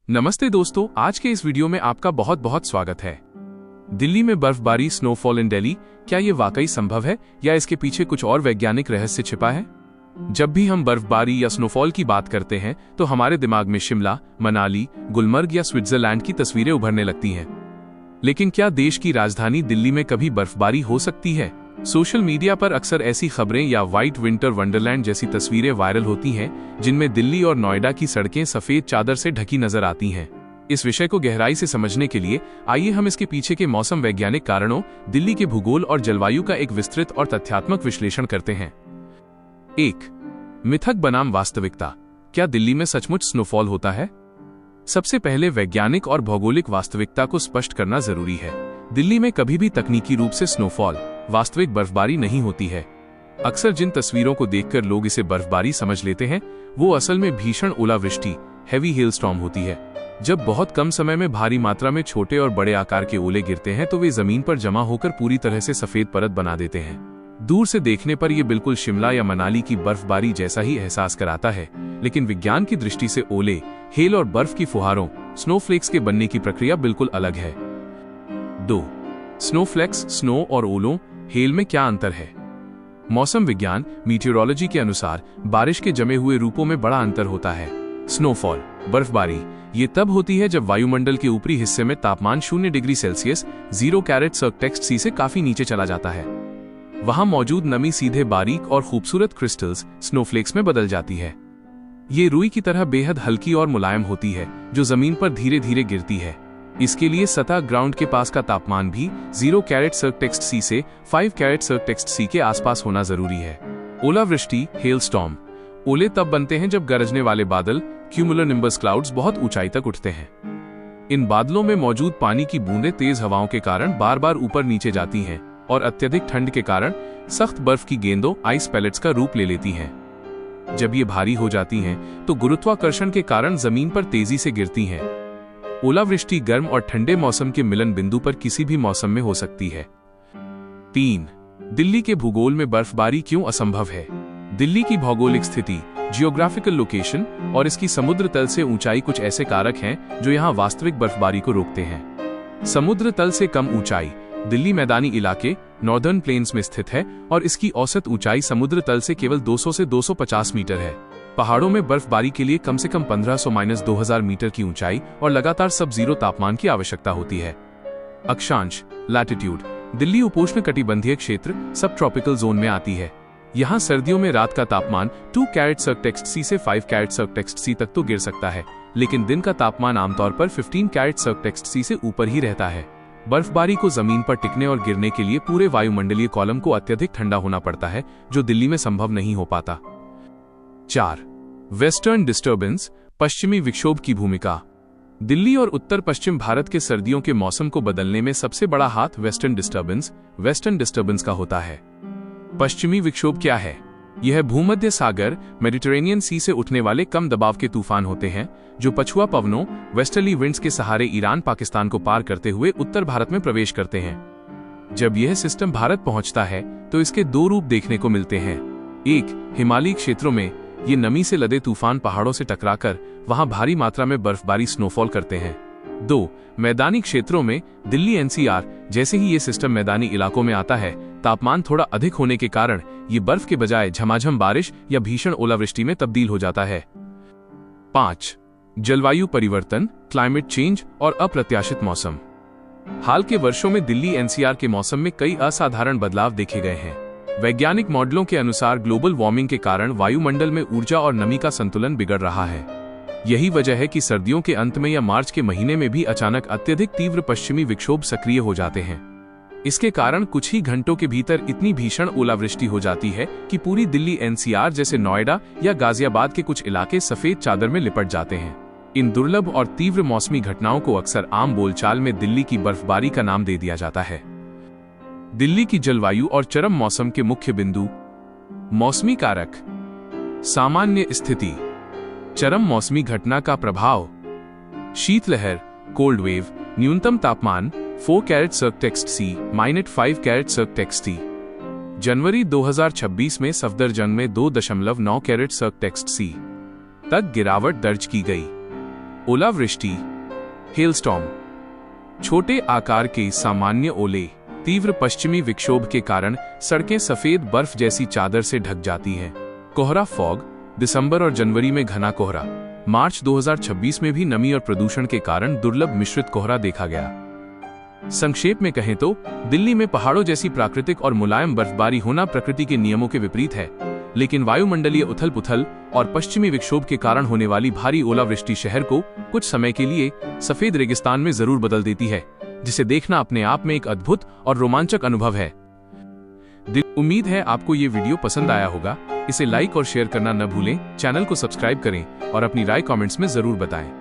नमस्ते दोस्तों, आज के इस वीडियो में आपका बहुत बहुत स्वागत है। दिल्ली में बर्फबारी, स्नोफॉल इन दिल्ली, क्या ये वाकई संभव है या इसके पीछे कुछ और वैज्ञानिक रहस्य छिपा है? जब भी हम बर्फबारी या स्नोफॉल की बात करते हैं तो हमारे दिमाग में शिमला, मनाली, गुलमर्ग या स्विट्जरलैंड की तस्वीरें उभरने लगती हैं। लेकिन क्या देश की राजधानी दिल्ली में कभी बर्फबारी हो सकती है? सोशल मीडिया पर अक्सर ऐसी खबरें या व्हाइट विंटर वंडरलैंड जैसी तस्वीरें वायरल होती हैं, जिनमें दिल्ली और नोएडा की सड़कें सफेद चादर से ढकी नजर आती हैं। इस विषय को गहराई से समझने के लिए आइए हम इसके पीछे के मौसम वैज्ञानिक कारणों, दिल्ली के भूगोल और जलवायु का एक विस्तृत और तथ्यात्मक विश्लेषण करते हैं। 1. मिथक बनाम वास्तविकता। क्या दिल्ली में सचमुच स्नोफॉल होता है? सबसे पहले वैज्ञानिक और भौगोलिक वास्तविकता को स्पष्ट करना जरूरी है। दिल्ली में कभी भी तकनीकी रूप से स्नोफॉल, वास्तविक बर्फबारी नहीं होती है। अक्सर जिन तस्वीरों को देखकर लोग इसे बर्फबारी समझ लेते हैं, वो असल में भीषण ओलावृष्टि, हेवी हेलस्टॉर्म होती है। जब बहुत कम समय में भारी मात्रा में छोटे और बड़े आकार के ओले गिरते हैं तो वे जमीन पर जमा होकर पूरी तरह से सफेद परत बना देते हैं। दूर से देखने पर यह बिल्कुल शिमला या मनाली की बर्फबारी जैसा ही एहसास कराता है, लेकिन विज्ञान की दृष्टि से ओले, हेल और बर्फ की फुहारों, स्नोफ्लेक्स के बनने की प्रक्रिया बिल्कुल अलग है। 2. स्नोफ्लेक्स, स्नो और ओलों, हेल में क्या अंतर है? मौसम विज्ञान, मीटियोरोलॉजी के अनुसार बारिश के जमे हुए रूपों में बड़ा अंतर होता है। स्नोफॉल, बर्फबारी, ये तब होती है जब वायुमंडल के ऊपरी हिस्से में तापमान 0 डिग्री सेल्सियस (0°C) से काफी नीचे चला जाता है। वहां मौजूद नमी सीधे बारीक और खूबसूरत क्रिस्टल्स, स्नोफ्लेक्स में बदल जाती है। ये रुई की तरह बेहद हल्की और मुलायम होती है, जो जमीन पर धीरे धीरे गिरती है। इसके लिए सतह ग्राउंड के पास का तापमान भी 0°C से 5°C के आसपास होना जरूरी है। ओलावृष्टि, हेलस्टॉर्म, ओले तब बनते हैं जब गरजने वाले बादल, क्यूमुलोनिम्बस क्लाउड्स, बहुत ऊंचाई तक उठते हैं। इन बादलों में मौजूद पानी की बूंदें तेज हवाओं के कारण बार बार ऊपर नीचे जाती हैं और अत्यधिक ठंड के कारण सख्त बर्फ की गेंदों, आइस पैलेट्स का रूप ले लेती हैं। जब ये भारी हो जाती हैं तो गुरुत्वाकर्षण के कारण जमीन पर तेजी से गिरती हैं। ओलावृष्टि गर्म और ठंडे मौसम के मिलन बिंदु पर किसी भी मौसम में हो सकती है। 3. दिल्ली के भूगोल में बर्फबारी क्यों असंभव है? दिल्ली की भौगोलिक स्थिति, जियोग्राफिकल लोकेशन और इसकी समुद्र तल से ऊंचाई कुछ ऐसे कारक हैं जो यहां वास्तविक बर्फबारी को रोकते हैं। समुद्र तल से कम ऊंचाई। दिल्ली मैदानी इलाके, नॉर्दर्न प्लेन्स में स्थित है और इसकी औसत ऊंचाई समुद्र तल से केवल 200 से 250 मीटर है। पहाड़ों में बर्फबारी के लिए कम से कम 1500-2000 मीटर की ऊंचाई और लगातार सब जीरो तापमान की आवश्यकता होती है। अक्षांश, लैटिट्यूड। दिल्ली उपोष्ण कटिबंधीय क्षेत्र, सब ट्रॉपिकल जोन में आती है। यहाँ सर्दियों में रात का तापमान 2°C से 5°C तक तो गिर सकता है, लेकिन दिन का तापमान आमतौर पर 15°C से ऊपर ही रहता है। बर्फबारी को जमीन पर टिकने और गिरने के लिए पूरे वायुमंडलीय कॉलम को अत्यधिक ठंडा होना पड़ता है, जो दिल्ली में संभव नहीं हो पाता। 4. वेस्टर्न डिस्टर्बेंस, पश्चिमी विक्षोभ की भूमिका। दिल्ली और उत्तर पश्चिम भारत के सर्दियों के मौसम को बदलने में सबसे बड़ा हाथ वेस्टर्न डिस्टर्बेंस का होता है। पश्चिमी विक्षोभ क्या है? यह भूमध्य सागर, मेडिटेरेनियन सी से उठने वाले कम दबाव के तूफान होते हैं, जो पछुआ पवनों, वेस्टर्ली विंड्स के सहारे ईरान, पाकिस्तान को पार करते हुए उत्तर भारत में प्रवेश करते हैं। जब यह सिस्टम भारत पहुंचता है तो इसके दो रूप देखने को मिलते हैं। 1. हिमालयी क्षेत्रों में ये नमी से लदे तूफान पहाड़ों से टकराकर वहां भारी मात्रा में बर्फबारी, स्नोफॉल करते हैं। 2. मैदानी क्षेत्रों में दिल्ली NCR, जैसे ही ये सिस्टम मैदानी इलाकों में आता है, तापमान थोड़ा अधिक होने के कारण ये बर्फ के बजाय झमाझम बारिश या भीषण ओलावृष्टि में तब्दील हो जाता है। 5. जलवायु परिवर्तन, क्लाइमेट चेंज और अप्रत्याशित मौसम। हाल के वर्षों में दिल्ली NCR के मौसम में कई असाधारण बदलाव देखे गए हैं। वैज्ञानिक मॉडलों के अनुसार ग्लोबल वार्मिंग के कारण वायुमंडल में ऊर्जा और नमी का संतुलन बिगड़ रहा है। यही वजह है कि सर्दियों के अंत में या मार्च के महीने में भी अचानक अत्यधिक तीव्र पश्चिमी विक्षोभ सक्रिय हो जाते हैं। इसके कारण कुछ ही घंटों के भीतर इतनी भीषण ओलावृष्टि हो जाती है कि पूरी दिल्ली NCR जैसे नोएडा या गाजियाबाद के कुछ इलाके सफेद चादर में लिपट जाते हैं। इन दुर्लभ और तीव्र मौसमी घटनाओं को अक्सर आम बोलचाल में दिल्ली की बर्फबारी का नाम दे दिया जाता है। दिल्ली की जलवायु और चरम मौसम के मुख्य बिंदु। मौसमी कारक। सामान्य स्थिति, चरम मौसमी घटना का प्रभाव। शीतलहर, कोल्ड वेव, न्यूनतम तापमान 4°C, -5°C। जनवरी 2026 में सफदरजंग में 2.9°C तक गिरावट दर्ज की गई। ओलावृष्टि, हेलस्टॉर्म, छोटे आकार के सामान्य ओले, तीव्र पश्चिमी विक्षोभ के कारण सड़कें सफेद बर्फ जैसी चादर से ढक जाती हैं। कोहरा फॉग, दिसंबर और जनवरी में घना कोहरा। मार्च 2026 में भी नमी और प्रदूषण के कारण दुर्लभ मिश्रित कोहरा देखा गया। संक्षेप में कहें तो दिल्ली में पहाड़ों जैसी प्राकृतिक और मुलायम बर्फबारी होना प्रकृति के नियमों के विपरीत है, लेकिन वायुमंडलीय उथल-पुथल और पश्चिमी विक्षोभ के कारण होने वाली भारी ओलावृष्टि शहर को कुछ समय के लिए सफेद रेगिस्तान में जरूर बदल देती है, जिसे देखना अपने आप में एक अद्भुत और रोमांचक अनुभव है। उम्मीद है आपको ये वीडियो पसंद आया होगा। इसे लाइक और शेयर करना न भूलें, चैनल को सब्सक्राइब करें और अपनी राय कमेंट्स में जरूर बताएं।